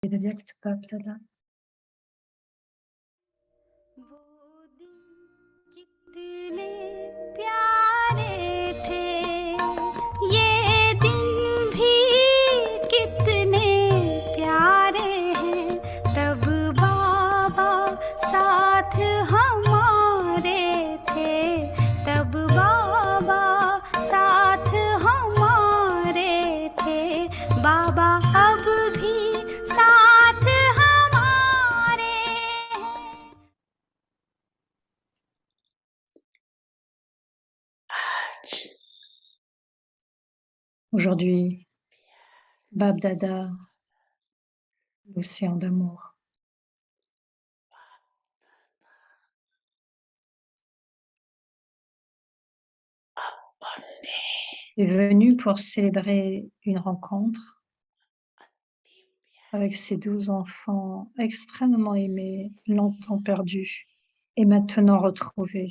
व्यक्त Bab-Dada. वो दिन कितने प्यारे थे, ये दिन भी कितने प्यारे हैं। तब बाबा साथ हमारे थे, तब बाबा साथ हमारे थे। बाबा अब भी साथ हमारे हैं। Aujourd'hui, Bab-Dada, l'océan d'amour. Est venu pour célébrer une rencontre avec ses 12 enfants extrêmement aimés, longtemps perdus et maintenant retrouvés.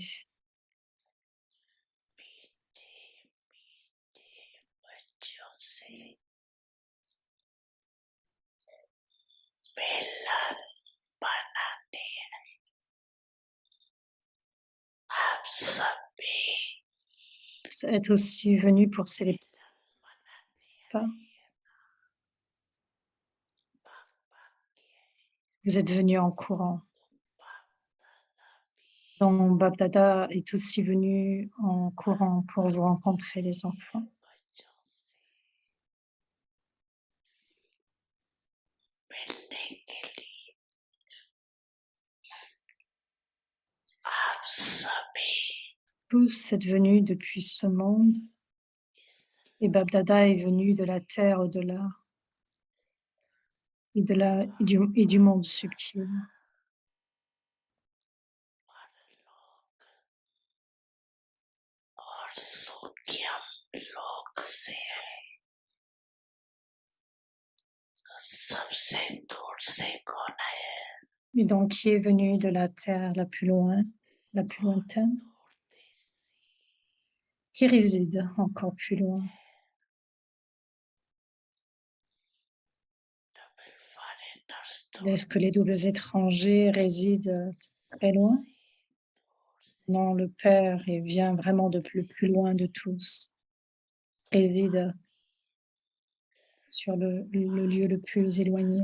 Vous êtes aussi venu pour célébrer pas. Vous êtes venu en courant. Donc Bab-Dada est aussi venu en courant pour vous rencontrer les enfants. Tous êtes venus depuis ce monde et Bab-Dada est venu de la terre au-delà et du monde subtil. Et donc qui est venu de la terre la plus loin, la plus lointaine, qui réside encore plus loin. Est-ce que les doubles étrangers résident très loin? Non, le Père vient vraiment de plus loin de tous, réside sur le lieu le plus éloigné.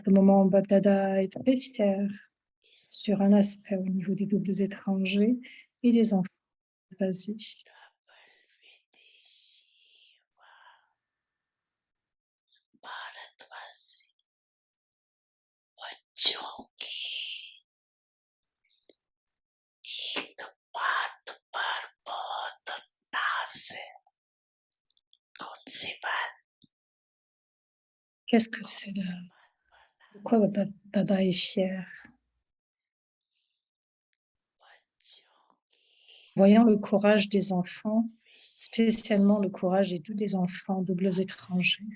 Le moment où Bab-Dada est très fier sur un aspect au niveau des doubles étrangers et des enfants d'Asie. Qu'est-ce que c'est là? De quoi Baba est fier? Voyant le courage des enfants, spécialement le courage des enfants doubles étrangers.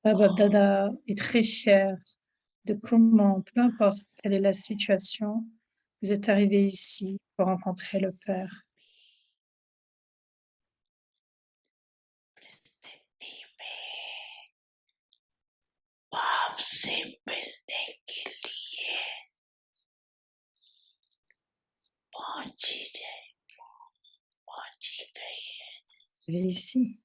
Bab-Dada est très fier de comment, peu importe quelle est la situation, vous êtes arrivé ici pour rencontrer le Père. Vous êtes ici.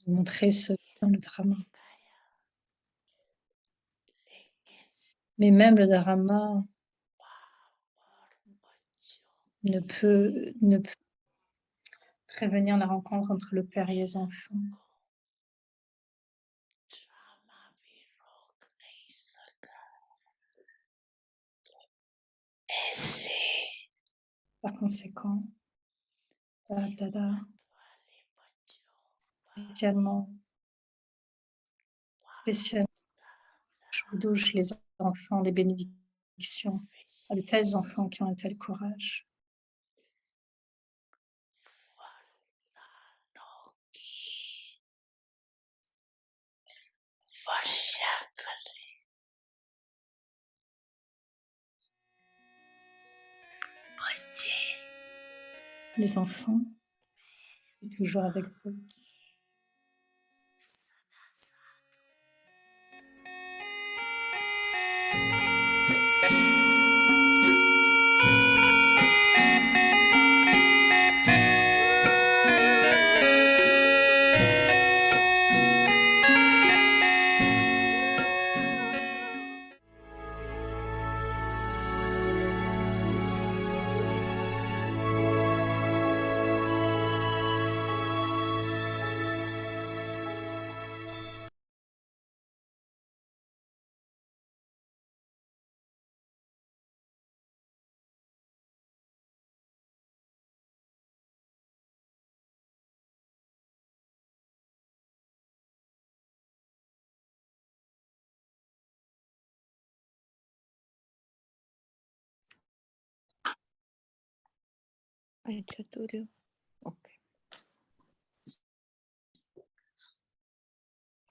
Vous montrez ce dans le drama. Mais même le drama ne peut prévenir la rencontre entre le Père et les enfants. Par conséquent, Bab-Dada, spécialement, je vous douche les enfants des bénédictions, à de tels enfants qui ont un tel courage. Les enfants, je suis toujours avec vous.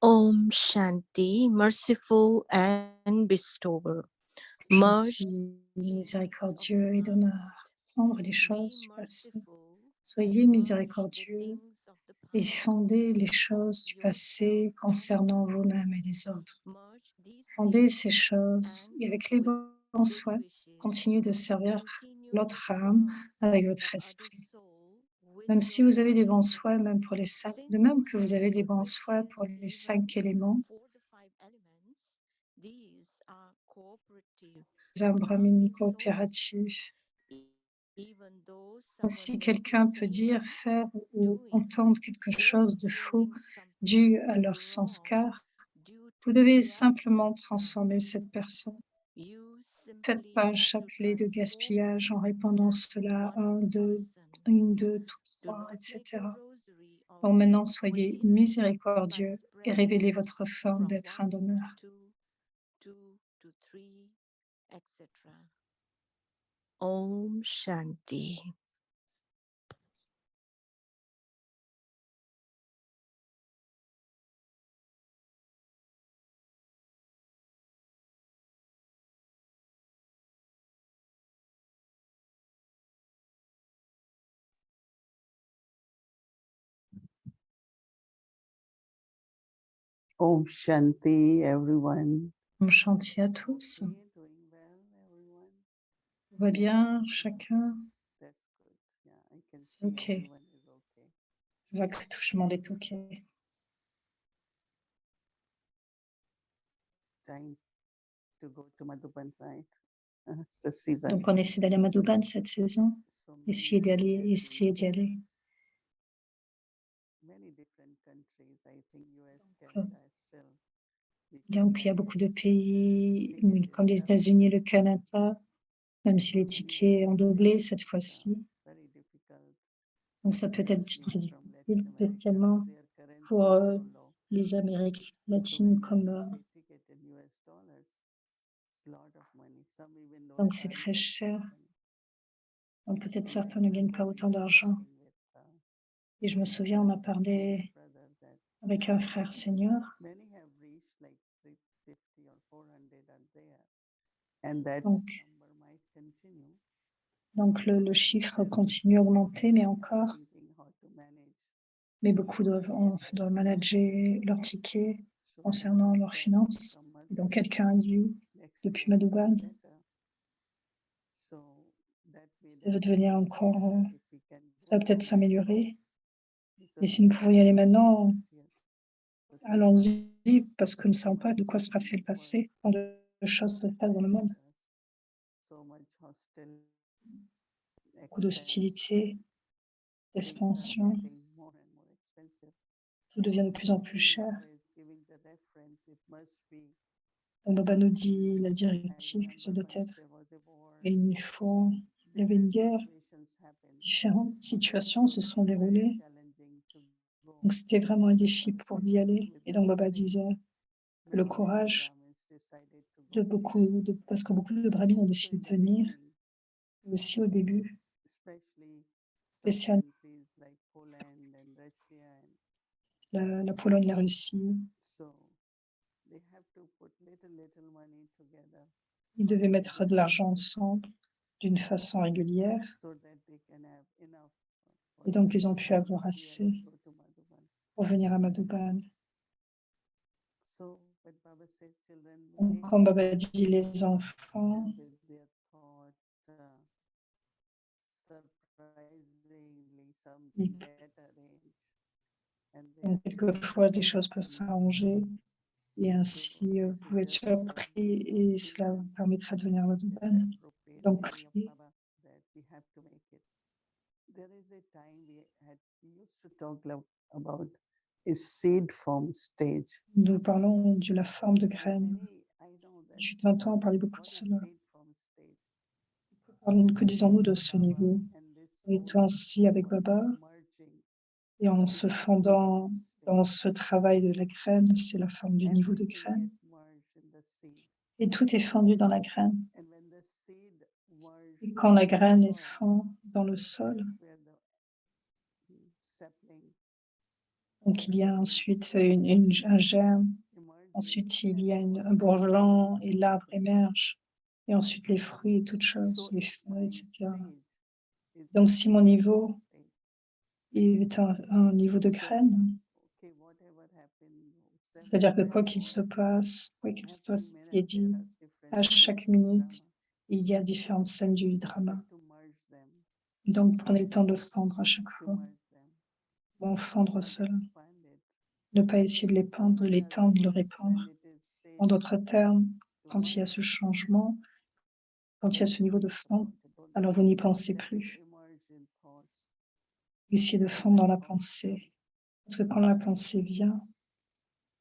Om Shanti, merciful and bestower, merge Gentil, miséricordieux et donneur, prendre les choses du be passé. merciful, Soyez merge miséricordieux the things of the et past, fondez les choses du passé concernant vous-même et les autres. merge these Fondez things ces choses and et avec les with bons good souhaits, wishes, continuez de servir continue to l'autre âme serve avec the votre other esprit. soul with Même si your vous avez des heart. bons souhaits, même pour les cinq, de Since même you que vous have avez des good bons souhaits wishes pour les even 5 éléments, for the five elements, these are cooperative. les âmes Loving brahminiques souls, coopératives. even though Aussi, someone may be quelqu'un peut dire, saying, faire ou doing, entendre quelque or chose de faux doing dû something à leur wrong sanskar, due vous to devez their simplement transformer sanskars. cette personne. You Faites simply pas un have to chapelet de transform gaspillage en répandant that cela one 1, 2, person. 1, 2, Do 3, not make a etc. rosary of Donc maintenant, soyez ways by miséricordieux et révélez spreading votre forme from d'être un 1 donneur. to 2, 2 to 3, etc. Om Shanti. Om Shanti, everyone. Om Shanti à tous. Okay, doing well, everyone. Tout va bien, chacun? That's good. Yeah, I can C'est see OK. everyone is okay. Je vois que tout le monde est OK. Time to go to Madhuban, right? It's the season. Donc, on essaie d'aller à Madhuban cette saison. So many Essayez d'aller, countries, essayez d'y aller. many different countries. I think US, Donc, Canada is still. You donc, il y a can beaucoup de manage. pays Ticket comme is les just États-Unis et le Canada, même si so les many tickets ont doublé cette places, fois-ci. very difficult, Donc, ça peut être très especially from difficile, Latin America. spécialement Their currency pour is so low. les Amériques So when latines you comme pay ticket in US dollars, it's a lot of money. Some even don't donc c'est earn très that cher. money. Donc peut-être And I certains ne gagnent remember pas we autant were d'argent. talking with Et je me souviens, on a senior parlé brother that avec un frère senior. many have reached like 350 or 400 are there, and that Donc, number might continue. donc le chiffre continue à augmenter, mais encore. Thinking how to manage. Mais beaucoup doivent manager leurs tickets So concernant someone leurs said finances. from Et donc Madhuban, quelqu'un a dit, next depuis year will be Madhuban, better. So that way ça va that devenir encore, if we can ça go va peut-être now, s'améliorer. because Et si nous we pouvons y aller went maintenant, last year, the things are allons-y, parce que nous ne so savons pas much de quoi sera fait le worse, passé, quand de choses se passent dans le monde. so much hostile, Beaucoup expense, d'hostilité, things are d'expansion, getting more and more expensive. tout devient de plus en plus And cher. Baba is giving the reference, it must be. Donc Baba nous dit la I directive que ça remember doit once être. there was a war, Et une fois, il y avait une different guerre, situations happened. différentes situations So se it sont was very déroulées. challenging to go. Donc c'était vraiment un défi pour y aller. With Et donc Baba courage, disait que le many courage Brahmins decided to de go. parce que beaucoup de brahmins ont Also décidé in de the venir, beginning, et aussi au début, especially some spécialement countries like Poland and Russia, and la Pologne, la Russie. so they have to put little money together Ils devaient mettre de l'argent ensemble d'une façon régulière, so that they can have enough for et donc the ils ont pu avoir year assez to go to Madhuban. pour venir à Madhuban. So, but Baba says children Donc, may comme Baba come dit, les enfants, and with their thought, surprisingly, some they ils get arranged, and they ont are quelquefois des coming choses peuvent to s'arranger, et So ainsi we vous should pouvez être just pray, surpris, you know, et feel cela vous permettra de venir à this Madhuban. appropriate Donc meaning of priez. Baba that we have to make it. There is a time we used to talk about a seed form stage. Nous parlons de la forme de And graine. I know that Je suis entends parler beaucoup de what a cela. seed form stage. Que disons-nous de ce Baba niveau? and this Et soul toi ainsi avec Baba, merging et en is se the seed fondant form dans stage. ce travail de la graine, c'est la forme du niveau de Everything graine. get merged in the seed. Et tout est fondu dans la graine. And when the seed merged Et quand la in the graine est soil, fondue dans le sol, that's where the sapling donc il y a germinates. ensuite So un germe, emerging ensuite il and y a what un bourgeon et happens l'arbre happens. émerge, et ensuite les fruits et toutes choses, So les if feuilles, my etc. stage is Donc the si mon seed niveau form stage, est un niveau de that graine, means, okay, whatever happened, c'est-à-dire que 7 quoi qu'il se or passe, quoi qu'il se every passe, qui est minute there dit, are à different chaque scenes of minute, drama. il y a différentes scènes du drama. Try to merge them, Donc prenez le temps de fendre à chaque to fois. merge them, Bon, fendre not cela. expand it. Ne pas essayer de Baba does l'étendre, de le this répandre. when it is En stage d'autres termes, to quand il y a merge. ce changement, quand il y a Then ce don't niveau de think fond, about it. Don't alors let vous it, n'y pensez let it plus. emerge in thoughts. Essayez de And fondre dans when la thoughts come, pensée. Parce que quand la pensée vient,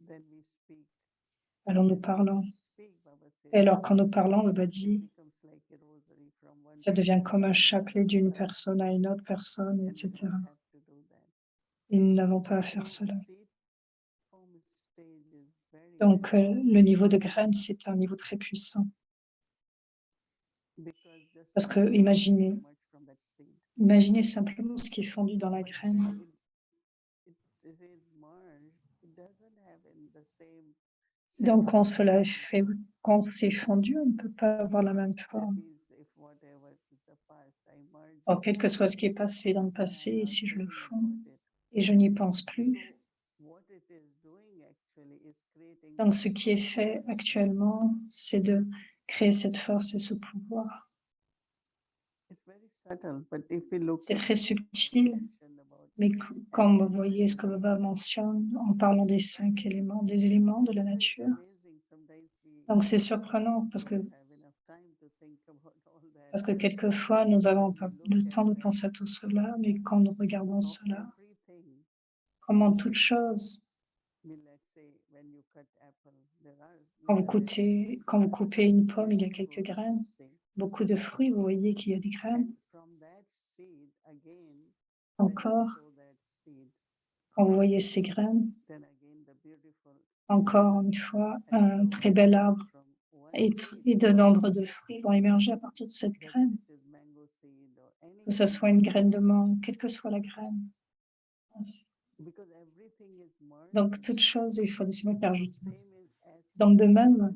then we speak. alors nous And when parlons. we speak, Baba Et says, alors quand nous parlons, Baba it dit, becomes like a rosary from one ça devient person comme to un another chapelet to d'une another. personne à une autre personne, And we etc. don't have to do that. Et nous n'avons pas à faire So cela. seed form stage is very, Donc very le niveau de graine, c'est un niveau très puissant. because just Parce que imagine what imaginez, emerged from that seed. imaginez simplement ce qui est fondu dans la But graine. when it is merged, it doesn't have in the same Donc quand symmetry cela est form. fait, quand c'est fondu, on ne peut pas avoir la même That forme. means if whatever is the past, I merge Or it quel que soit ce qui est passé dans le and I'm passé, not si je le thinking fonds about it. et je n'y pense So plus. what it is doing actually is creating Donc that ce qui est force fait and strength. actuellement, c'est de créer cette force et ce pouvoir. It's very subtle, but if we look C'est at très subtil, mentioned about mais quand vous every voyez ce que Baba element, mentionne en parlant des 5 éléments, des éléments de la so it's nature, amazing. Sometimes we donc c'est surprenant parce don't have enough time to think about all that. que But quelquefois nous n'avons when pas we le look temps at de that, penser à tout cela, mais quand nous regardons how cela, everything, comment toute chose, I mean, let's say when you cut apple, there are quand vous coupez une pomme, il y a many quelques fruits graines, you see. beaucoup de fruits, vous voyez qu'il y a des graines. And from that seed again, when you Encore, sow that seed, quand vous voyez ces graines, then again the beautiful encore tree une fois, and un so très on bel arbre from one et seed, de nombre de fruits vont émerger à partir de cette whether graine, it is mango seed or any que ce kind soit of une seed, graine de mangue, quelle que soit la graine. because everything is merged. Donc, toute chose est forcément car So je same as Donc, I merge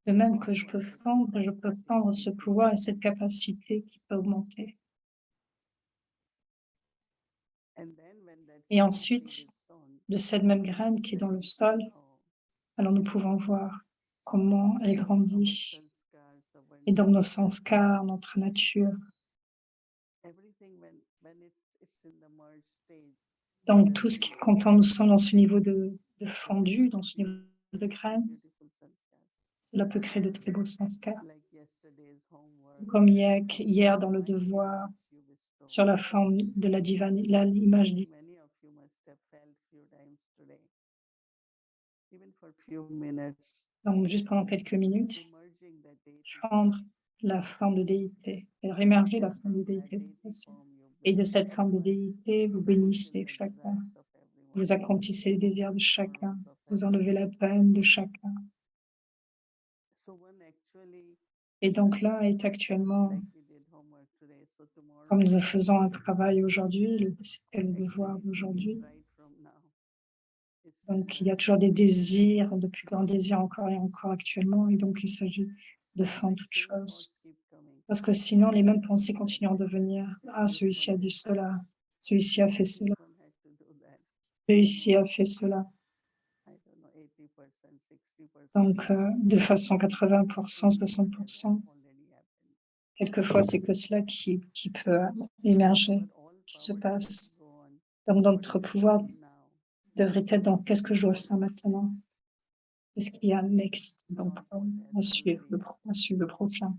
de même the que je peux power, the prendre, je peux capacity prendre ce increase. pouvoir et cette capacité qui peut augmenter. And then when that Et same ensuite, seed is sown, de cette même graine qui est then dans le we sol, see how alors nous it pouvons grows. voir comment elle So our grandit. sanskars, our Et donc, nos nature, sanskars, notre nature. everything when it's in the merge stage, Donc, the tout ce qui seed compte, nous sommes dans ce niveau de fondu, dans ce niveau de graine, beautiful sanskars. cela peut créer de très beaux sanskars. Like yesterday's homework, Comme hier the dans le divine devoir, image you bestow. sur la forme de la divine, l'image du. Many of you must have felt few times today, even for few minutes, Donc, juste pendant quelques minutes, emerging that deity prendre la forme de déité, faire émerger la and forme de from that déité. deity form you Et de bless cette forme de everyone, déité, vous fulfill bénissez the chacun, desires of everyone, vous accomplissez les désirs de sorrows chacun, of vous everyone. enlevez la peine de chacun. So one actually, Et donc là est actuellement, like we did homework today, so tomorrow comme nous we faisons un travail aujourd'hui, c'est le devoir actually begins d'aujourd'hui. right from now. It's Donc, il y a toujours des désirs, de plus grands désirs encore et encore actuellement, et donc il s'agit de fendre toute chose. Parce que sinon, les mêmes pensées continueront de venir. Ah, celui-ci a dit cela, celui-ci a fait cela, celui-ci a fait cela. Donc, de façon 80%, 60%, quelquefois, c'est que cela qui peut émerger, qui se passe. Donc, notre pouvoir devrait être dans qu'est-ce que je dois faire maintenant? Qu'est-ce qu'il y a next? Donc, à suivre le prochain.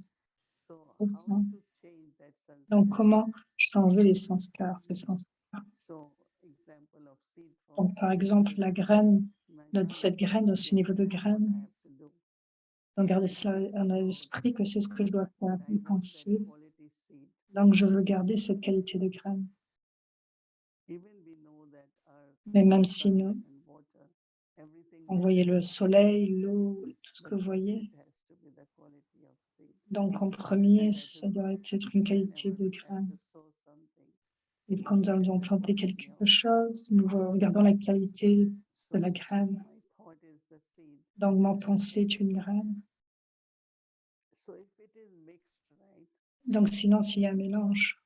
Donc, comment changer les sanskars, ces sanskars? Donc, par exemple, la graine, cette graine, de ce niveau de graine, donc garder cela à l'esprit que c'est ce que je dois faire, y penser. Donc, je veux garder cette qualité de graine. Mais même si on voyait le soleil, l'eau, tout ce que vous voyez, donc en premier, ça doit être une qualité de graine. Et quand nous allons planter quelque chose, nous regardons la qualité de la graine. Donc, ma pensée est une graine. Donc, sinon, s'il y a un mélange,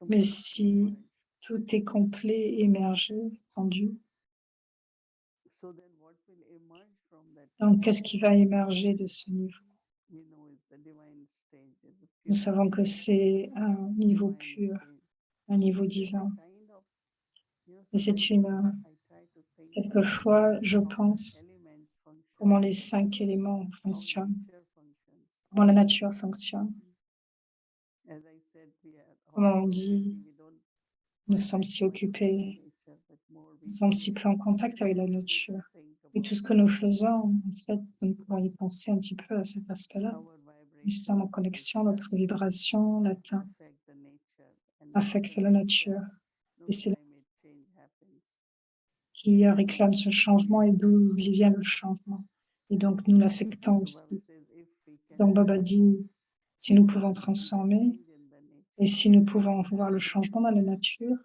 mais si tout est complet, émergé, tendu, donc qu'est-ce qui va émerger de ce niveau? Nous savons que c'est un niveau pur, un niveau divin. Et c'est quelquefois, je pense comment les 5 éléments fonctionnent, comment la nature fonctionne. Comme on dit, nous sommes si occupés, nous sommes si peu en contact avec la nature. Et tout ce que nous faisons, en fait, nous pouvons y penser un petit peu à cet aspect-là. Nous sommes en connexion, notre vibration affecte la nature. Et c'est là qui réclame ce changement et d'où vient le changement. Et donc, nous l'affectons aussi. Donc, Baba dit, si nous pouvons transformer et si nous pouvons voir le changement dans la nature,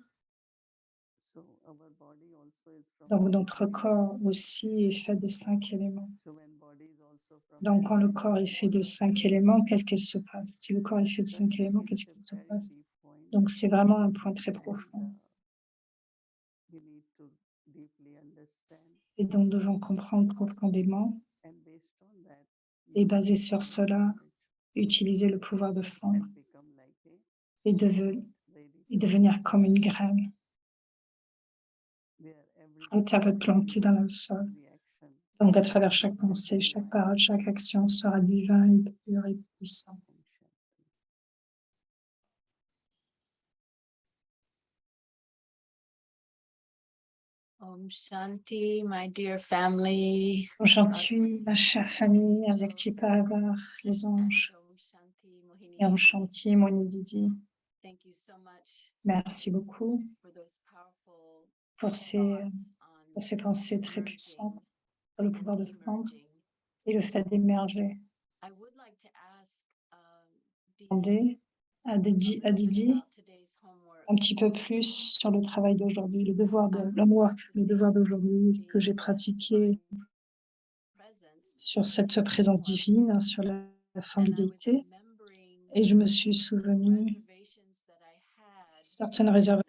donc notre corps aussi est fait de 5 éléments. Donc, quand le corps est fait de 5 éléments, qu'est-ce qu'il se passe? Si le corps est fait de 5 éléments, qu'est-ce qu'il se passe? Donc, c'est vraiment un point très profond. Et donc, nous devons comprendre profondément et basé sur cela, utiliser le pouvoir de fondre et devenir comme une graine, prête à être plantée dans le sol. Donc, à travers chaque pensée, chaque parole, chaque action sera divin et pur et puissant. Om Shanti, my dear family. Om Shanti, ma chère famille, Avyaktipa Avar, les anges. Et Om Shanti, Moni Didi. Merci beaucoup pour ces pensées très puissantes, pour le pouvoir de fondre et le fait d'émerger. Demander à Didi un petit peu plus sur le travail d'aujourd'hui, le devoir d'aujourd'hui que j'ai pratiqué sur cette présence divine, sur la forme de déité. Et je me suis souvenu certaines réserves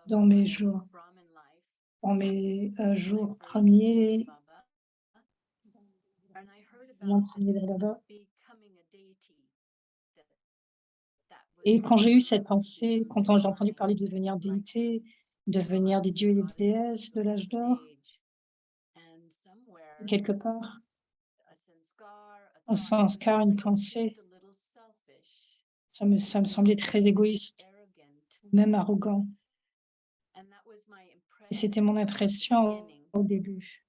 dans mes jours premiers, mon premier là-bas. Et quand j'ai eu cette pensée, quand j'ai entendu parler de devenir déité, devenir des dieux et des déesses de l'âge d'or, quelque part, un sanskar, une pensée, ça me semblait très égoïste, même arrogant. Et c'était mon impression au début.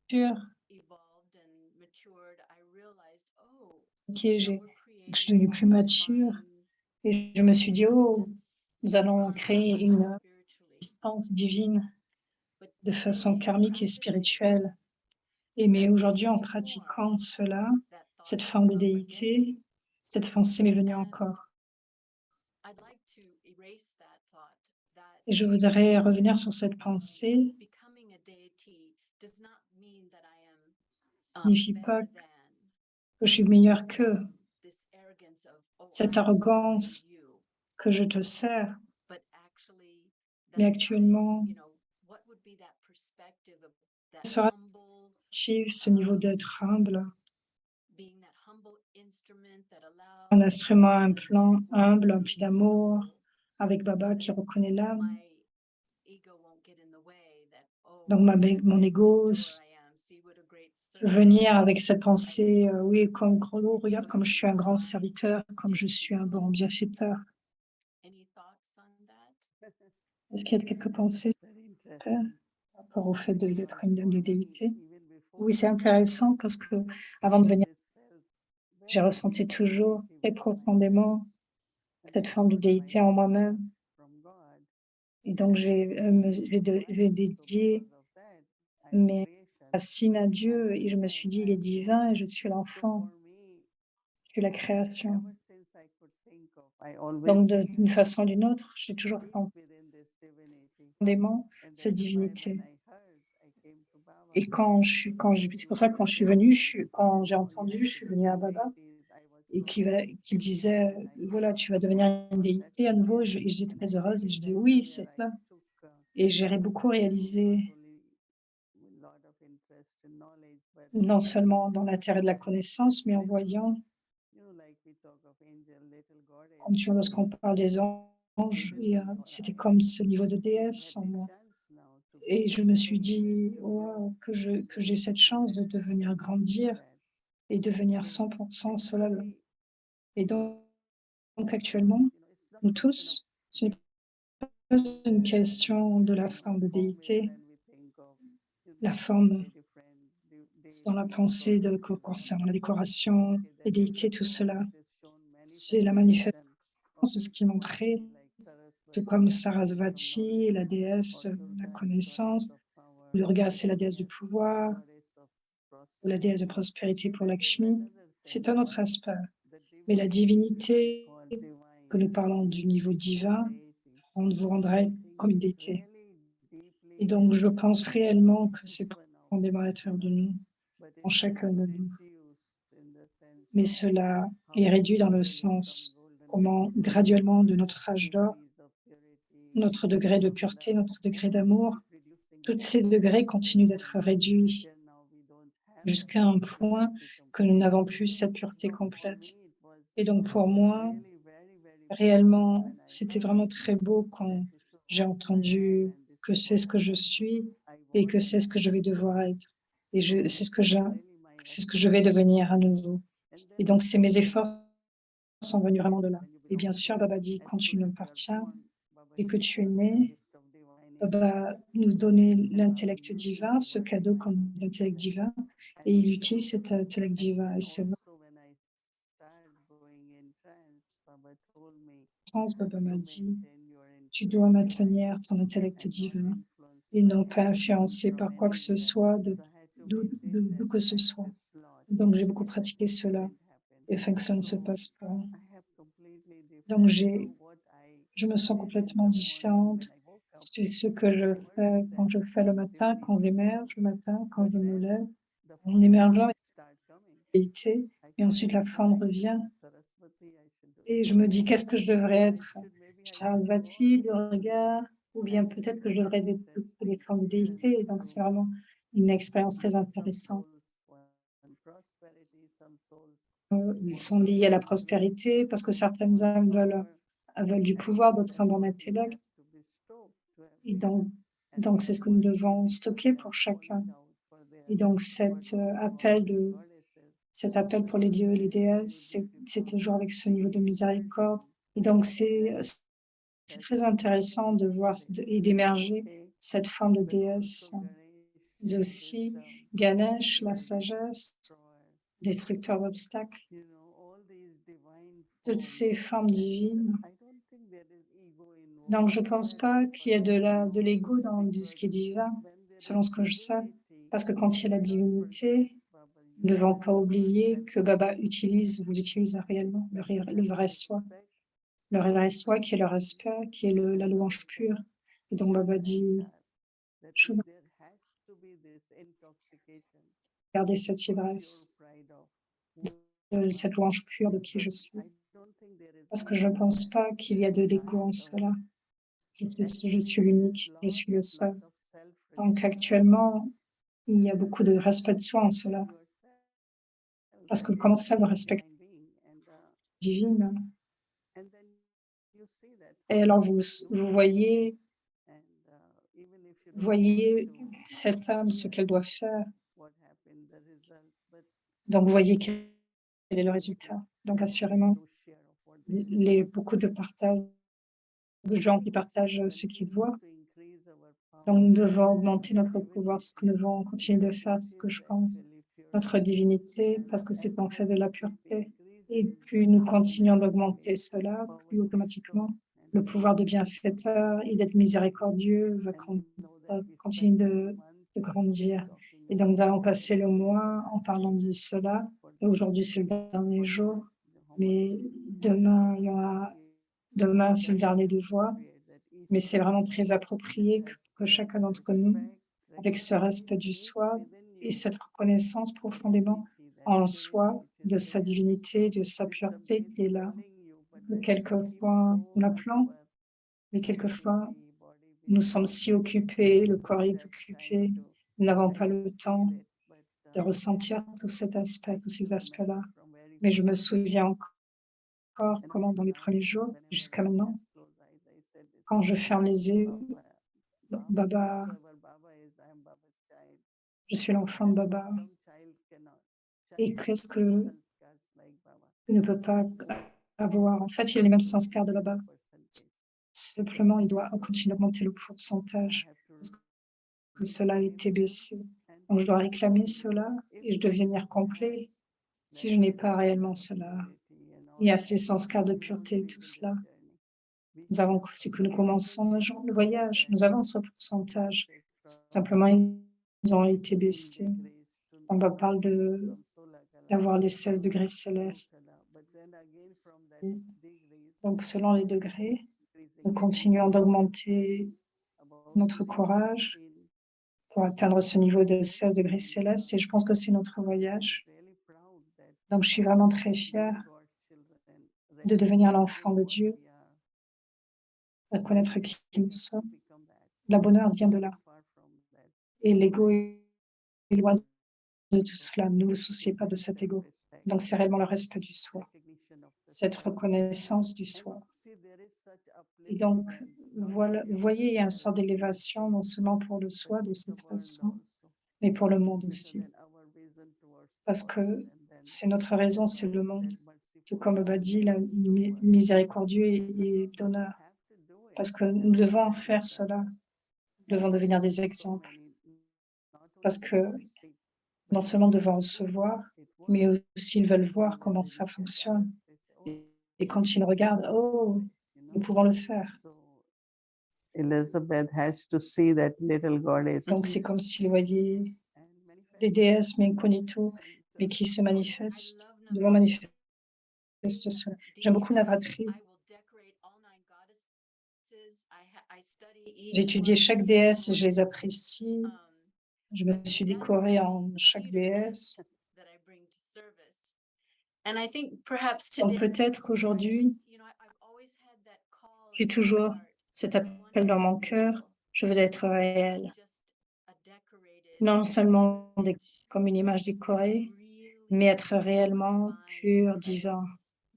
Pur. Ok, je suis devenue plus mature et je me suis dit, oh, nous allons créer une existence divine de façon karmique et spirituelle. Et mais aujourd'hui, en pratiquant cela, cette forme de déité, cette pensée m'est venue encore. I'd like to erase that thought that Et je voudrais revenir sur cette pensée. becoming a deity does not mean that I am Signifie better pas than que je suis meilleure qu'eux, this arrogance of oh cette I'm arrogance serving you, que je te sers. but actually that Mais actuellement, what would be that perspective of that sera humble ce niveau d'être humble, being that humble instrument that un allows instrument, un Baba plan to humble, reveal empli the d'amour, soul, avec so Baba that qui reconnaît l'âme. my ego won't get in the way that oh Donc mon ego restorer I am, see what a great peut servant venir I am. avec cette pensée, oui, comme oh, regarde comme je suis un grand Divine serviteur, comme je suis un bon bienfaiteur. Any thoughts on that? Est-ce qu'il y a quelques pensées That's very par interesting. rapport au fait d'être Because une for me, déité? even before Oui, c'est I intéressant parce que avant de venir, always felt j'ai very ressenti deep toujours deity très within myself. profondément And cette I forme de got déité en myself moi-même. from God. Et donc, j'ai Divine. So dédié because of that, I'm mes creation. racines à Dieu I'm et je me divine. suis dit, il est I'm divin God. et je suis So l'enfant, for me, je suis la création. ever since I could think of, I always Donc, felt d'une façon ou d'une autre, j'ai toujours deep within this divinity. profondément And cette that is why when divinité. I heard, I came to Baba. Et c'est pour ça que quand je suis venue, quand j'ai entendu, je suis venue à Baba et qu'il disait, voilà, tu vas devenir une déité à nouveau. Et j'étais très heureuse et je dis oui, c'est là. Et j'ai beaucoup réalisé, non seulement dans l'intérêt de la connaissance, mais en voyant, comme tu vois, lorsqu'on parle des anges, c'était comme ce niveau de déesse en moi. Et je me suis dit, wow, que j'ai cette chance de devenir grandir et devenir 100% solal. Et donc actuellement, nous tous, ce n'est pas une question de la forme de déité, la forme dans la pensée concernant la décoration, les déités, tout cela. C'est la manifestation, c'est ce qui est montré, tout comme Sarasvati, la déesse de la connaissance, Durga, c'est la déesse du pouvoir, ou la déesse de prospérité pour Lakshmi. C'est un autre aspect. Mais la divinité, que nous parlons du niveau divin, on vous rendrait comme une déité. Et donc, je pense réellement que c'est profondément à l'intérieur de nous, en chacun de nous. Mais cela est réduit dans le sens comment, graduellement, de notre âge d'or, notre degré de pureté, notre degré d'amour, tous ces degrés continuent d'être réduits jusqu'à un point que nous n'avons plus cette pureté complète. Et donc, pour moi, réellement, c'était vraiment très beau quand j'ai entendu que c'est ce que je suis et que c'est ce que je vais devoir être. Et c'est ce que je vais devenir à nouveau. Et donc, mes efforts sont venus vraiment de là. Et bien sûr, Baba dit, quand tu nous appartiens et que tu es né, Baba nous donnait l'intellect divin, ce cadeau comme l'intellect divin, et il utilise cet intellect divin. Et c'est vrai, Baba m'a dit, tu dois maintenir ton intellect divin et non pas influencé par quoi que ce soit, d'où que ce soit. Donc, j'ai beaucoup pratiqué cela afin que ça ne se passe pas. Donc, je me sens complètement différente. C'est ce que je fais quand je fais le matin, quand j'émerge le matin, quand je me lève, en émergeant réalité, et ensuite la forme revient. Et je me dis, qu'est-ce que je devrais être? Sarasvati, Durga, ou bien peut-être que je devrais être des formes de déité. Et donc, c'est vraiment une expérience très intéressante. Ils sont liés à la prospérité parce que certaines âmes veulent du pouvoir, d'autres un bon intellect. Et donc c'est ce que nous devons stocker pour chacun. Et donc cet appel pour les dieux et les déesses, c'est toujours avec ce niveau de miséricorde. Et donc c'est très intéressant de voir et d'émerger cette forme de déesse. Mais aussi Ganesh, la sagesse, destructeur d'obstacles, toutes ces formes divines. Donc, je ne pense pas qu'il y ait de l'ego dans ce qui est divin, selon ce que je sais, parce que quand il y a la divinité, Nous ne devons pas oublier que Baba vous utilise réellement, le vrai soi. Le vrai soi qui est le respect, qui est la louange pure. Et donc Baba dit, je veux garder cette ivresse, de cette louange pure de qui je suis. Parce que je ne pense pas qu'il y a de l'ego en cela. Je suis l'unique, je suis le seul. Donc actuellement, il y a beaucoup de respect de soi en cela. Parce que comment ça, le respect divin? Et alors vous voyez cette âme, ce qu'elle doit faire. Donc vous voyez quel est le résultat. Donc assurément, beaucoup de gens qui partagent ce qu'ils voient. Donc nous devons augmenter notre pouvoir, ce que nous devons continuer de faire, ce que je pense, notre divinité, parce que c'est en fait de la pureté. Et plus nous continuons d'augmenter cela, plus automatiquement, le pouvoir de bienfaiteur et d'être miséricordieux va continuer de grandir. Et donc nous allons passer le mois en parlant de cela. Et aujourd'hui, c'est le dernier jour, mais demain, c'est le dernier devoir. Mais c'est vraiment très approprié que chacun d'entre nous, avec ce respect du soi et cette reconnaissance profondément en soi, de sa divinité, de sa pureté qui est là. Quelquefois, on l'appelant, mais quelquefois, nous sommes si occupés, le corps est occupé, nous n'avons pas le temps de ressentir tout cet aspect, tous ces aspects-là. Mais je me souviens encore comment dans les premiers jours, jusqu'à maintenant, quand je ferme les yeux, Baba, je suis l'enfant de Baba. Et qu'est-ce que ne peut pas avoir? En fait, il a les mêmes sanskars de Baba. Simplement, il doit continuer d'augmenter le pourcentage parce que cela a été baissé. Donc, je dois réclamer cela et je dois devenir complet si je n'ai pas réellement cela. Il y a ces sanskars de pureté et tout cela. C'est que nous commençons le voyage. Nous avons ce pourcentage. Simplement, ils ont été baissés. On va parler d'avoir les 16 degrés célestes. Donc, selon les degrés, nous continuons d'augmenter notre courage pour atteindre ce niveau de 16 degrés célestes. Et je pense que c'est notre voyage. Donc, je suis vraiment très fière de devenir l'enfant de Dieu, de connaître qui nous sommes. La bonheur vient de là. Et l'ego est loin de tout cela. Ne vous souciez pas de cet ego. Donc, c'est réellement le respect du soi, cette reconnaissance du soi. Et donc, voilà, vous voyez, il y a une sorte d'élévation, non seulement pour le soi de cette façon, mais pour le monde aussi. Parce que c'est notre raison, c'est le monde. Tout comme Baba dit, la miséricordieux et donneur. Parce que nous devons faire cela. Nous devons devenir des exemples. Parce que non seulement nous devons recevoir, mais aussi ils veulent voir comment ça fonctionne. Et quand ils regardent, oh, nous pouvons le faire. Elizabeth has to see that little goddess. Donc c'est comme s'ils voyaient des déesses, mais incognito, mais qui se manifestent, devant manifester cela. J'aime beaucoup Navratri. J'ai étudié chaque déesse et je les apprécie. Je me suis décorée en chaque déesse. Donc peut-être qu'aujourd'hui, j'ai toujours cet appel dans mon cœur. Je veux être réel. Non seulement comme une image décorée, mais être réellement pur, divin,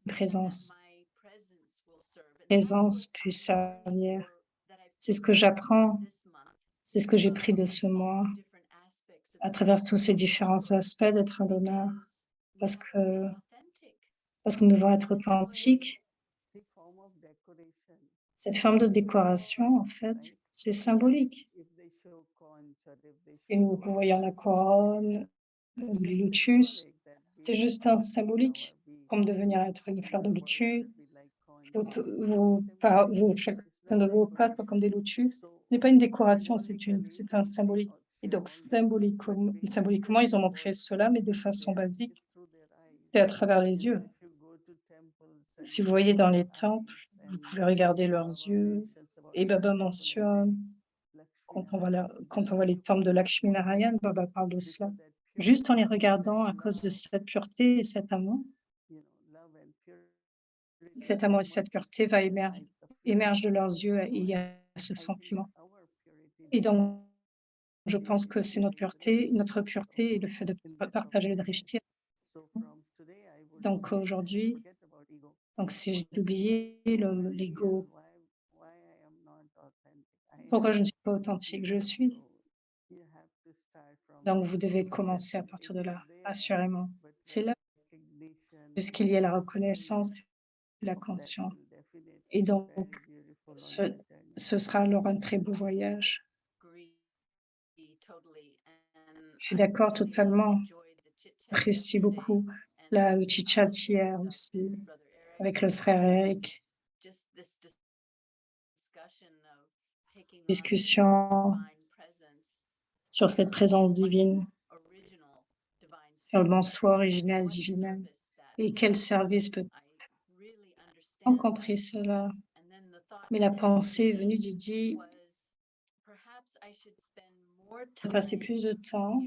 présence. Présence puisse servir. C'est ce que j'apprends, c'est ce que j'ai pris de ce mois, à travers tous ces différents aspects d'être à l'honneur, parce que nous devons être authentiques. Cette forme de décoration, en fait, c'est symbolique. Et nous voyons la couronne, le lotus, c'est juste un symbolique, comme de venir être une fleur de lotus. Chacun de vos pas comme des lotus. Ce n'est pas une décoration, c'est un symbolique. Et donc symboliquement, ils ont montré cela, mais de façon basique, c'est à travers les yeux. Si vous voyez dans les temples, vous pouvez regarder leurs yeux et Baba mentionne quand on voit les temples de Lakshmi Narayan, Baba parle de cela. Juste en les regardant à cause de cette pureté et cet amour et cette pureté va émerge de leurs yeux et il y a ce sentiment. Et donc, je pense que c'est notre pureté et le fait de partager le drishti. Donc aujourd'hui, donc si j'ai oublié l'ego, pourquoi je ne suis pas authentique? Je suis. Donc vous devez commencer à partir de là, assurément. C'est là puisqu'il y a la reconnaissance, la conscience. Et donc, ce, ce sera alors un très beau voyage. Je suis d'accord totalement. J'apprécie beaucoup le chit-chat hier aussi, avec le frère Eric. Discussion sur cette présence divine, sur le soi originel divin. Et quel service peut on compris cela? Mais la pensée est venue Didi, de passer plus de temps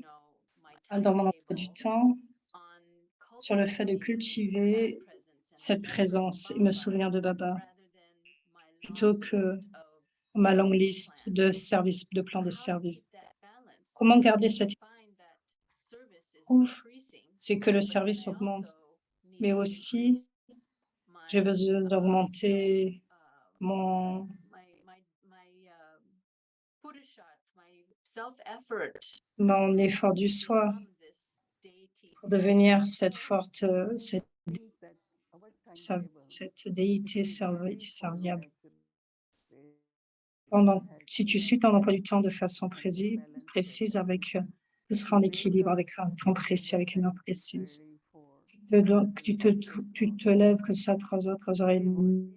dans mon emploi du temps sur le fait de cultiver cette présence et me souvenir de Baba plutôt que ma longue liste de services, de plans de service. Comment garder cette ouf, c'est que le service augmente, mais aussi j'ai besoin d'augmenter mon effort du soi pour devenir cette forte, cette déité serviable. Si tu suis ton emploi du temps de façon précise avec tout sera en équilibre avec un temps précis, avec une heure précise. Donc, tu te lèves que ça 3 heures et demie,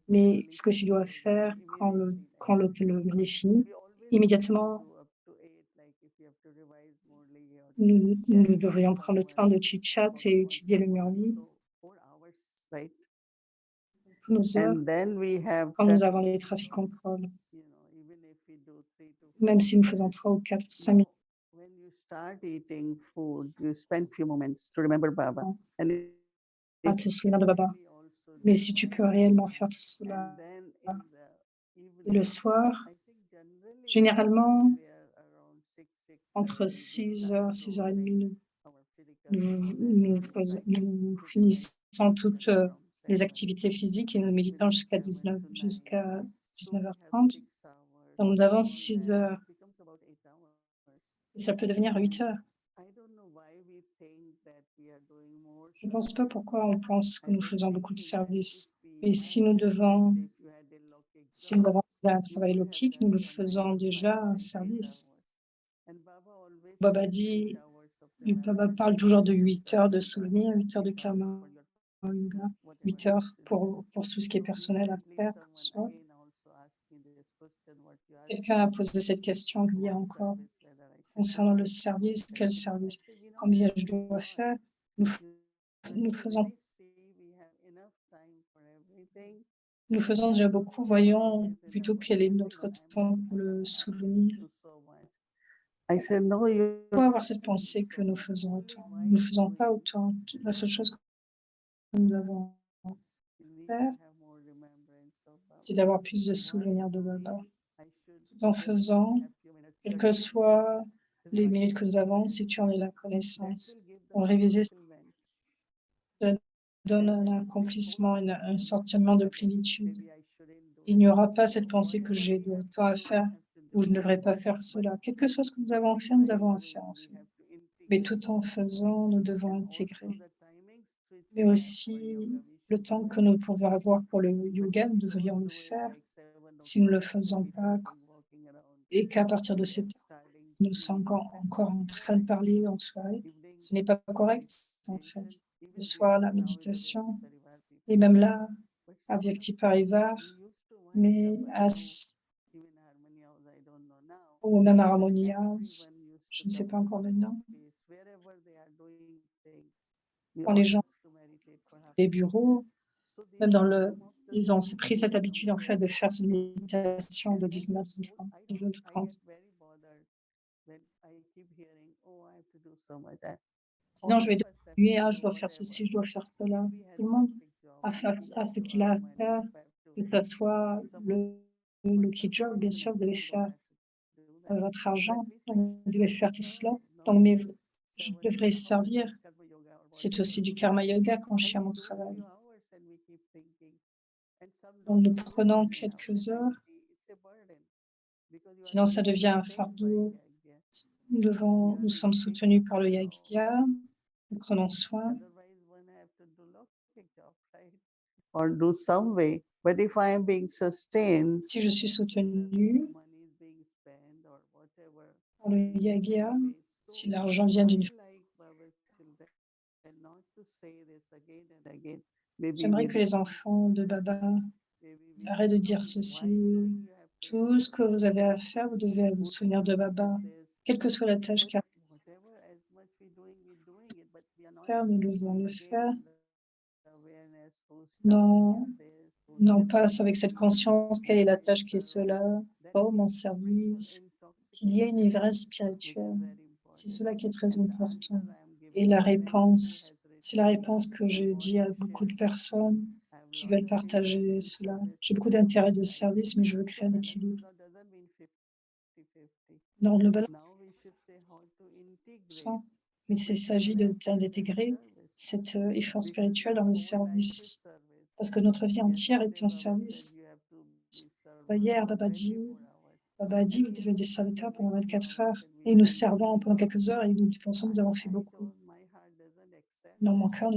mais ce que tu dois faire quand le est fini, immédiatement, nous devrions prendre le temps de chit-chat et étudier le murli pour nos heures quand nous avons les trafics contrôle, même si nous faisons 3 ou 4, 5 minutes. À te souvenir de Baba. Mais si tu peux réellement faire tout cela le soir, généralement, entre 6h, 6h30, nous finissons toutes les activités physiques et nous méditons jusqu'à 19h30. Donc nous avons 6 heures. Et ça peut devenir 8 heures. Je ne pense pas pourquoi on pense que nous faisons beaucoup de services. Et si nous avons un travail logique, nous le faisons déjà un service. Baba dit, Baba parle toujours de 8 heures de souvenirs, 8 heures de karma, 8 heures pour tout ce qui est personnel à faire pour soi. Quelqu'un a posé cette question hier encore concernant le service. Quel service? Combien je dois faire? Nous faisons déjà beaucoup. Voyons plutôt quel est notre temps pour le souvenir. Il faut avoir cette pensée que nous faisons autant. Nous ne faisons pas autant. La seule chose que nous avons à faire, c'est d'avoir plus de souvenirs de Baba. Tout en faisant, quelles que soient les minutes que nous avons, si tu en as la connaissance, pour réviser, ça donne un accomplissement, un sentiment de plénitude. Il n'y aura pas cette pensée que j'ai de temps à faire ou je ne devrais pas faire cela. Quel que soit ce que nous avons à faire, nous avons à faire en fait. Mais tout en faisant, nous devons intégrer. Mais aussi, le temps que nous pouvons avoir pour le yoga, nous devrions le faire. Si nous ne le faisons pas, et qu'à partir de cette nous sommes encore en train de parler en soirée, ce n'est pas correct en fait. Le soir, la méditation, et même là, avec Parivar, mais ou même Harmony House, je ne sais pas encore le nom. Quand les gens les bureaux, même ils ont pris cette habitude en fait de faire cette méditation de 19h30. Sinon, je vais devenir, je dois faire ceci, je dois faire cela. Tout le monde a ce qu'il a à faire, que ce soit le lucky job, bien sûr, vous devez faire votre argent, donc vous devez faire tout cela. Donc, mais je devrais servir. C'est aussi du karma yoga quand je suis à mon travail. Donc, nous prenons quelques heures, sinon ça devient un fardeau. Nous sommes soutenus par le yoga, nous prenons soin. Or do some way. But if I am being sustained, Si je suis soutenue par le yoga, si l'argent vient d'une... J'aimerais que les enfants de Baba arrêtent de dire ceci. Tout ce que vous avez à faire, vous devez vous souvenir de Baba. Quelle que soit la tâche qu'à faire, nous devons le faire. Non, non pas avec cette conscience, quelle est la tâche qui est cela, oh mon service, qu'il y ait une vraie spirituelle. C'est cela qui est très important. Et la réponse, c'est la réponse que je dis à beaucoup de personnes qui veulent partager cela. J'ai beaucoup d'intérêt de service, mais je veux créer un équilibre. Dans le balance, mais il s'agit d'intégrer cet effort spirituel dans le service, parce que notre vie entière est un service. Hier, Baba dit, vous devez être des serviteurs pendant 24 heures, et nous servons pendant quelques heures, et nous pensons que nous avons fait beaucoup. Non, mon cœur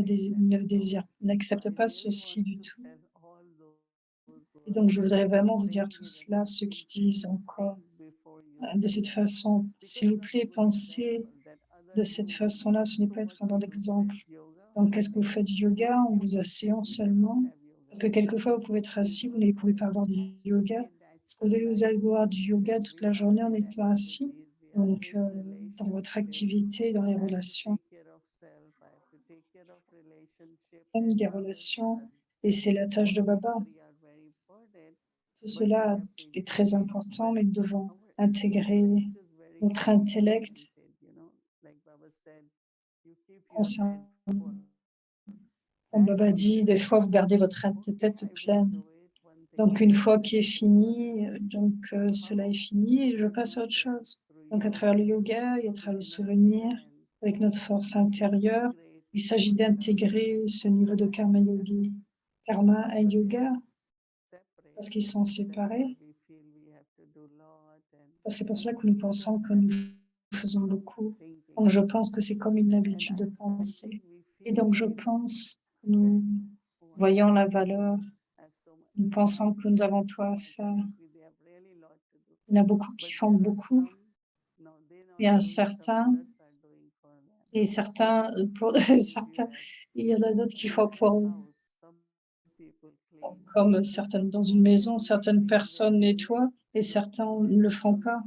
n'accepte pas ceci du tout. Et donc, je voudrais vraiment vous dire tout cela, ceux qui disent encore de cette façon, s'il vous plaît, pensez de cette façon-là, ce n'est pas être un bon exemple. Donc, est-ce que vous faites du yoga ou vous asseyant seulement? Parce que quelquefois, vous pouvez être assis, vous ne pouvez pas avoir du yoga. Est-ce que vous allez voir du yoga toute la journée en étant assis? Donc, dans votre activité, dans les relations, même des relations, et c'est la tâche de Baba. Tout cela est très important, mais nous devons intégrer notre intellect concernant. Comme Baba dit, des fois, vous gardez votre tête pleine. Donc, une fois qu'il est fini, cela est fini et je passe à autre chose. Donc, à travers le yoga et à travers le souvenir, avec notre force intérieure, il s'agit d'intégrer ce niveau de karma yogi. Karma et yoga, parce qu'ils sont séparés. C'est pour cela que nous pensons que nous faisons beaucoup. Donc, je pense que c'est comme une habitude de penser. Et donc, je pense, nous voyons la valeur, nous pensons que nous avons tout à faire. Il y en a beaucoup qui font beaucoup. Il y a certains, et certains, pour certains, il y en a d'autres qui font pour, comme certaines dans une maison, certaines personnes nettoient et certains ne le font pas.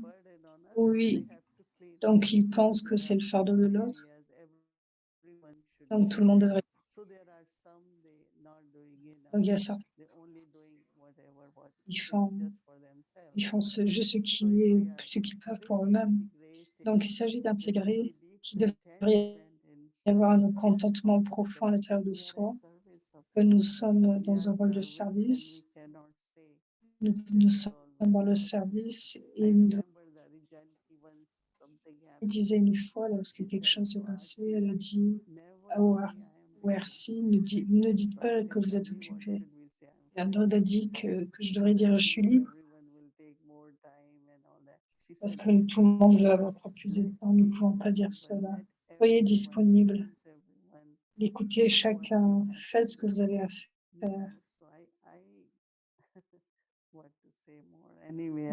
Oui, donc ils pensent que c'est le fardeau de l'autre. Donc tout le monde devrait. Donc il y a certains, ils font juste ce qu'ils peuvent pour eux-mêmes. Donc il s'agit d'intégrer qu'il devrait y avoir un contentement profond à l'intérieur de soi, que nous sommes dans un rôle de service, nous sommes dans le service et nous devons. Elle disait une fois, lorsque quelque chose s'est passé, elle a dit à ORC, ne dites pas que vous êtes occupé. Et un autre a dit que je devrais dire je suis libre, parce que tout le monde veut avoir plus de temps, nous ne pouvons pas dire cela. Soyez disponible, écoutez chacun, faites ce que vous avez à faire.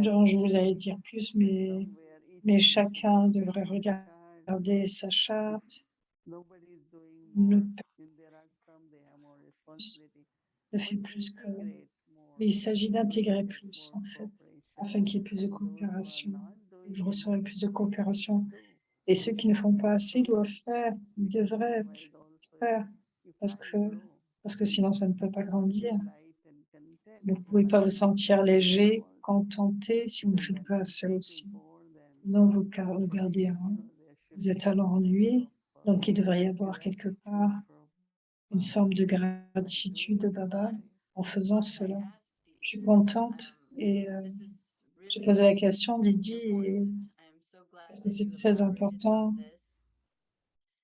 Genre, je voudrais dire plus, mais chacun devrait regarder sa charte. Ne fait plus que... Mais il s'agit d'intégrer plus, en fait, afin qu'il y ait plus de coopération. vous recevrez plus de coopération. Et ceux qui ne font pas assez doivent faire, ils devraient faire, parce que, parce que sinon ça ne peut pas grandir. Vous ne pouvez pas vous sentir léger, contenté si vous ne faites pas assez aussi. Sinon vous regardez, vous êtes à l'ennui, donc il devrait y avoir quelque part une forme de gratitude de Baba en faisant cela. Je suis contente et j'ai posé la question, Didi, et parce que c'est très important.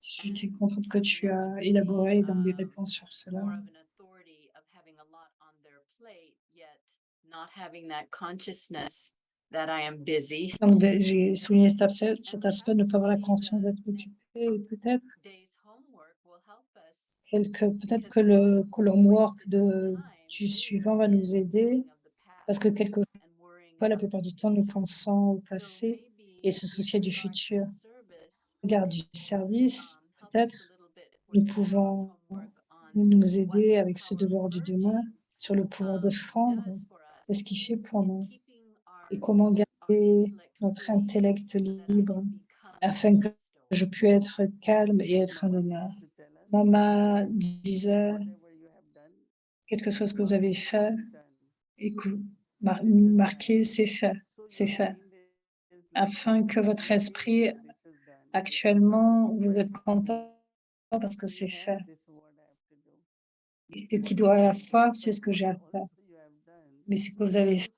Je suis très contente que tu as élaboré donc des réponses sur cela. Donc, j'ai souligné cet aspect de ne pas avoir la conscience d'être occupé. Et peut-être que le homework du suivant va nous aider parce que quelquefois, la plupart du temps, nous pensons au passé et se soucier du futur. Regarde du service, peut-être nous pouvons nous aider avec ce devoir du demain sur le pouvoir d'offrande. Qu'est-ce qu'il fait pour nous et comment garder notre intellect libre afin que je puisse être calme et être un honneur. Maman disait, quel que soit ce que vous avez fait, écoute, marquez, c'est fait, c'est fait. Afin que votre esprit, actuellement, vous êtes content parce que c'est fait. Et ce qui doit à la fois, c'est ce que j'ai à faire. Mais ce que vous avez fait,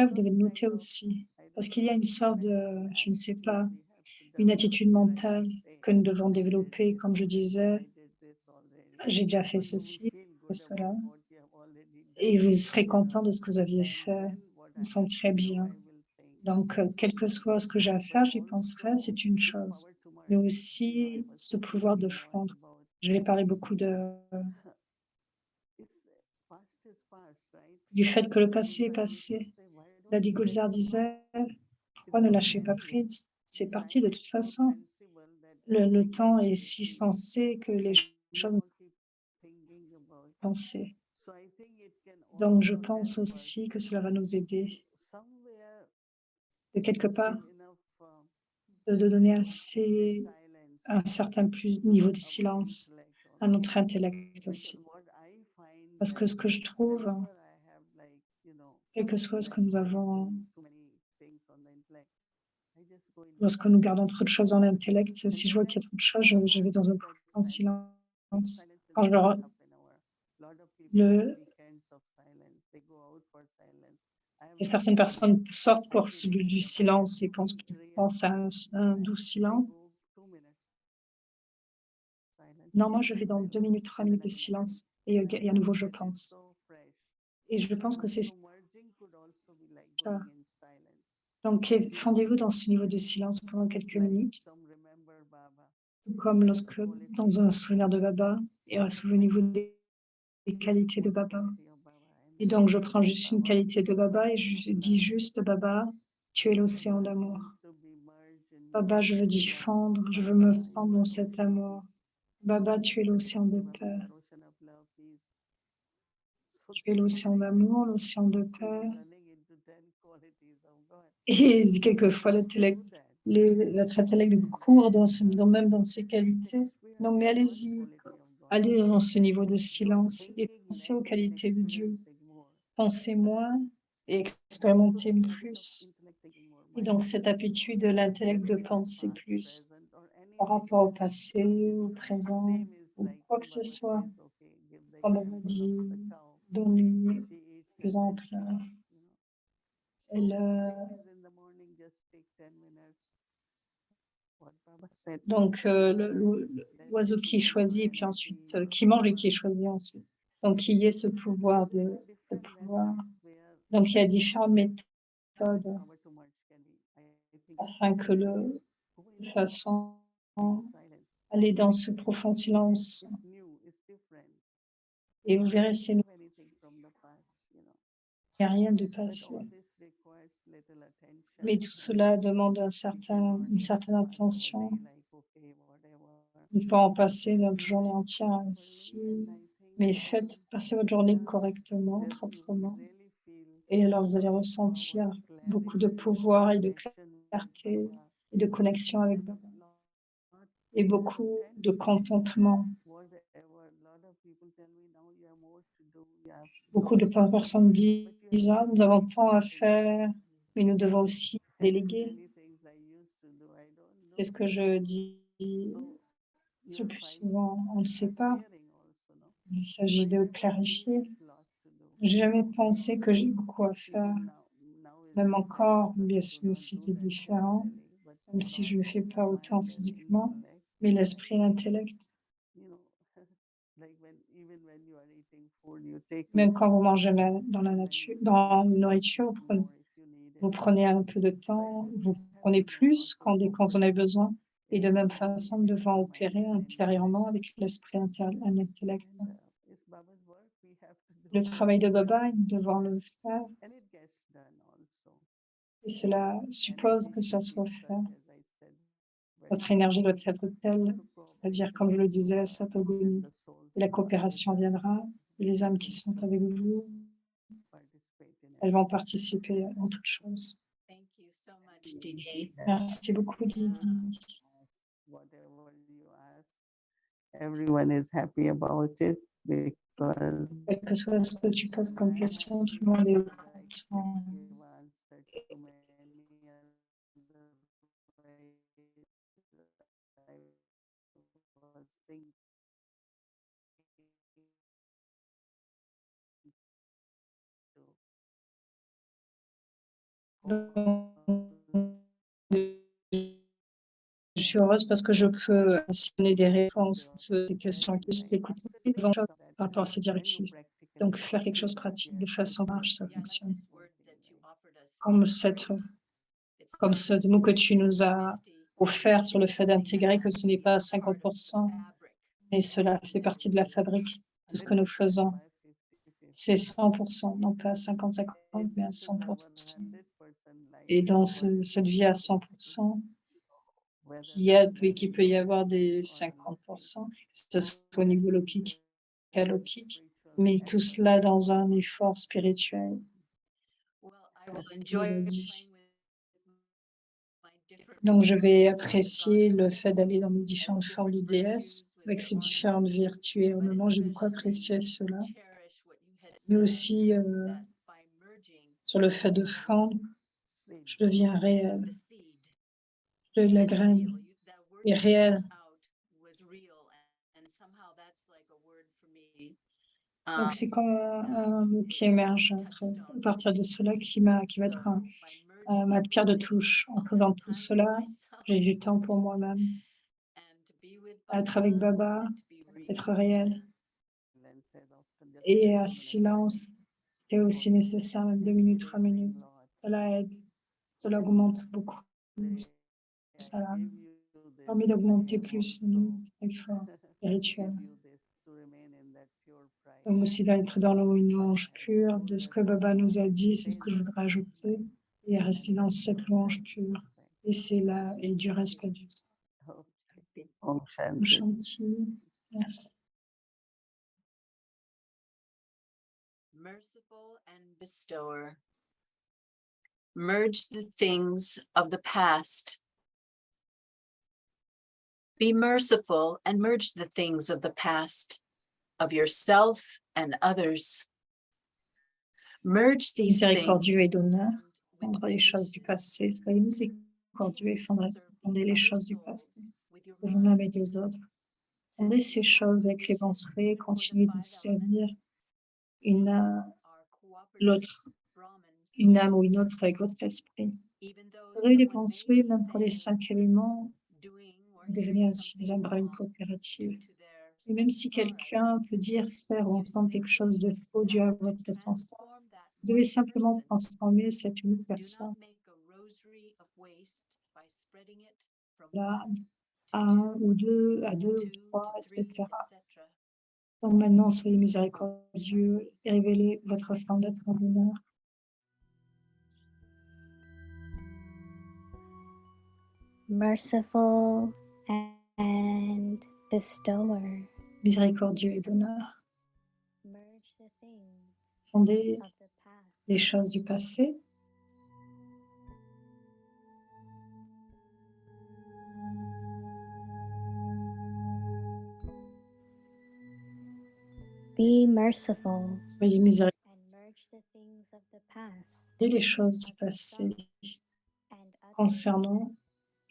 vous devez le noter aussi. Parce qu'il y a une sorte de, je ne sais pas, une attitude mentale que nous devons développer, comme je disais, j'ai déjà fait ceci, fait cela, et vous serez content de ce que vous aviez fait, vous sentirez bien. Donc, quel que soit ce que j'ai à faire, j'y penserai, c'est une chose. Mais aussi ce pouvoir d'offrande. Je vais parler beaucoup du fait que le passé est passé. Lady Gulzar disait, pourquoi ne lâchez pas prise? C'est parti de toute façon. Le temps est si sensé que les choses penser. Donc, je pense aussi que cela va nous aider de quelque part de donner assez un certain niveau de silence à notre intellect aussi. Parce que ce que je trouve, quel que soit ce que nous avons, lorsque nous gardons trop de choses en intellect, si je vois qu'il y a trop de choses, je vais dans un profond silence. Quand certaines personnes sortent pour du silence et pensent à un doux silence. Non, moi, je vais dans 2 minutes, 3 minutes de silence et à nouveau, je pense. Et je pense que c'est ça. Donc, fondez-vous dans ce niveau de silence pendant quelques minutes, comme lorsque, dans un souvenir de Baba, et souvenez-vous des qualités de Baba. Et donc, je prends juste une qualité de Baba et je dis juste, Baba, tu es l'océan d'amour. Baba, je veux je veux me fondre dans cet amour. Baba, tu es l'océan de paix. Tu es l'océan d'amour, l'océan de paix. Et quelquefois, notre intellect court même dans ses qualités. Non, mais allez-y, allez dans ce niveau de silence et pensez aux qualités de Dieu. Pensez moins et expérimentez plus. Et donc, cette habitude de l'intellect de penser plus par rapport au passé, au présent, ou quoi que ce soit. Comme on m'a dit, donner, par exemple, elle, donc l'oiseau qui est choisi et puis ensuite qui mange et qui est choisi ensuite. Donc il y ait ce pouvoir de pouvoir. Donc il y a différentes méthodes afin que de façon aller dans ce profond silence. Et vous verrez, il n'y a rien de passé. Mais tout cela demande une certaine attention. On peut en passer notre journée entière ainsi, mais passez votre journée correctement, proprement. Et alors vous allez ressentir beaucoup de pouvoir et de clarté et de connexion avec Baba. Et beaucoup de contentement. Beaucoup de personnes disent, ah, nous avons tant à faire, mais nous devons aussi déléguer. C'est ce que je dis le plus souvent, on ne sait pas. Il s'agit de clarifier. J'ai jamais pensé que j'ai beaucoup à faire. Même encore, bien sûr, c'était différent, même si je ne le fais pas autant physiquement, mais l'esprit et l'intellect. Même quand vous mangez dans la nature, dans la nourriture, vous prenez un peu de temps, vous prenez plus quand on en a besoin. Et de même façon, nous devons opérer intérieurement avec l'esprit et l'intellect. Le travail de Baba, nous devons le faire. Et cela suppose que ça soit fait. Votre énergie doit être telle, c'est-à-dire, comme je le disais, à Satoguni, et la coopération viendra, et les âmes qui sont avec vous, elles vont participer en toutes choses. Thank you so much, Didier. Merci beaucoup, Didi. Everyone is happy about it because Quel que soit ce que tu poses comme question, tout le monde est content. Je suis heureuse parce que je peux donner des réponses à ces questions, juste écouter par rapport à ces directives. Donc, faire quelque chose de pratique de façon marche, ça fonctionne. Comme ce mot que tu nous as offert sur le fait d'intégrer que ce n'est pas 50%, mais cela fait partie de la fabrique de ce que nous faisons. C'est 100%, non pas 50-50, mais à 100%. Et dans cette vie à 100%, qu'il peut y avoir des 50%, que ce soit au niveau logique, alaukique, mais tout cela dans un effort spirituel. Donc, je vais apprécier le fait d'aller dans mes différentes formes d'IDS, avec ces différentes vertus. Et au moment, j'ai beaucoup apprécié cela. Mais aussi sur le fait de fondre, je deviens réel. La graine est réelle. Donc, c'est comme un mot qui émerge à partir de cela qui va être ma pierre de touche. En faisant tout cela, j'ai du temps pour moi-même, être avec Baba, être réel. Et silence est aussi nécessaire, même 2 minutes, 3 minutes. Cela aide, cela augmente beaucoup. Ça permet d'augmenter plus notre effort spirituel. Donc aussi d'être dans une louange pure de ce que Baba nous a dit, c'est ce que je voudrais ajouter, et rester dans cette louange pure. Et c'est là, et du respect du sang. Shanti. Merci. Merciful and bestower, merge the things of the past. Be merciful and merge the things of the past, of yourself and others. Merge these Miséricordieux et d'honneur, things fondre les choses du passé. Soyez miséricordieux et fondez les choses du passé, de vous-même et des autres. Fondez ces choses avec les pensées et continuez de servir une âme ou une autre avec votre esprit. Vous avez des pensées, même pour les 5 éléments, vous devenez ainsi des embryons coopératifs. Et même si quelqu'un peut dire, faire ou entendre quelque chose de faux dû à votre sens, vous devez simplement transformer cette unique personne là, à 1 ou 2, à 2 ou 3, etc. Donc maintenant, soyez miséricordieux et révélez votre forme d'être en bonheur. Merciful and bestower. Miséricordieux et d'honneur. Merge the things Fondez of the past. les choses du passé. Be merciful Soyez miséricordieux and merge the things of the past les choses du of passé yourself and others.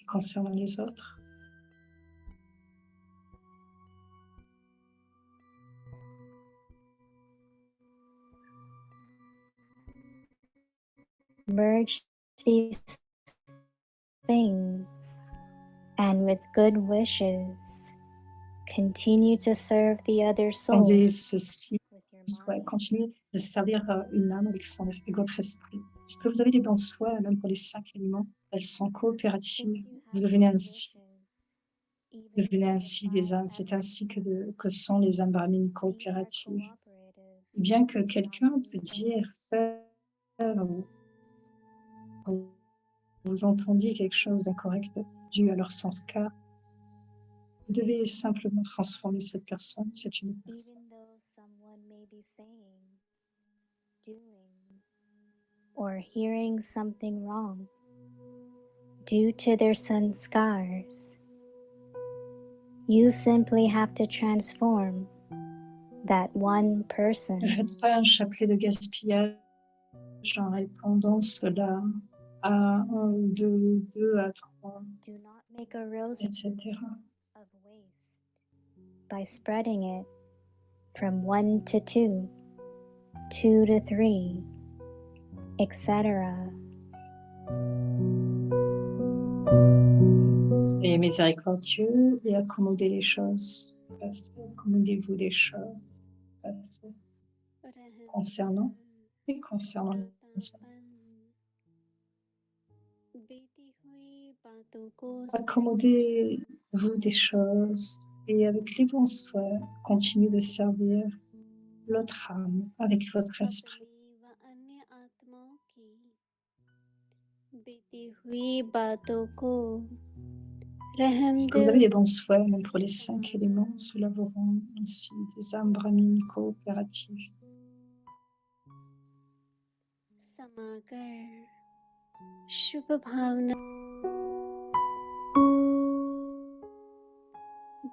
concernant les autres. Merge these things and with good wishes continue to serve the other soul Fondez ceci, with your ouais, mind. continuez de servir une âme avec votre esprit. Ce que vous avez dans soi, même pour les 5 éléments, elles sont Since coopératives. you Vous have devenez good ainsi, wishes, even for the des five âmes. C'est ainsi elements, que sont les âmes brahmines these are coopératives. cooperative Bien que with quelqu'un Brahmin peut souls. dire, faire, vous entendiez quelque chose d'incorrect dû à leur sanskar, vous devez simplement transformer cette personne, c'est une personne. Even though someone may be saying, doing, or hearing something wrong due to their sanskars, you simply have to transform that one person. Ne faites pas un chapelet de gaspillage en répandant cela à 1 ou 2, 2 à 3, Do not make a rosary etc. of waste by spreading it from 1 to 2, 2 to 3, etc. Soyez miséricordieux et accommodez les choses. Accommodez-vous les choses concernant les autres. Accommodez-vous des choses et avec les bons souhaits, continuez de servir l'autre âme avec votre esprit. Puisque vous avez des bons souhaits, même pour les 5 éléments, cela vous rend ainsi des âmes brahmines coopératives.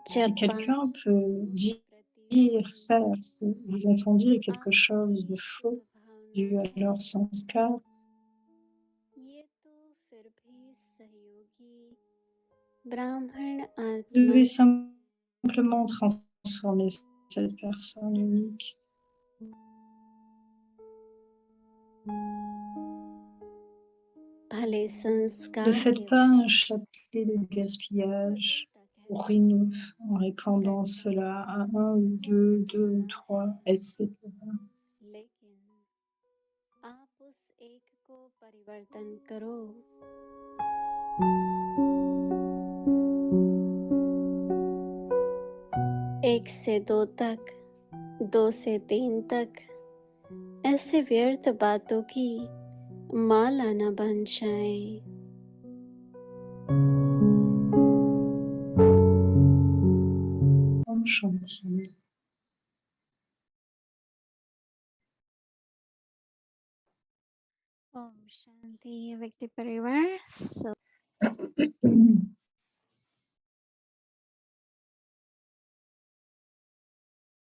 Si quelqu'un peut dire, faire, vous entendiez quelque chose de faux dû à leur sanskar, vous devez simplement transformer cette personne unique. Ne faites pas un chapelet de gaspillage ruineux en répandant cela à 1 ou 2, 2 ou 3, etc. एक से 2 तक, 2 से 3 तक ऐसे व्यर्थ बातों की माला न बन जाए। Om Shanti. ओम शांति व्यक्ति परिवार। So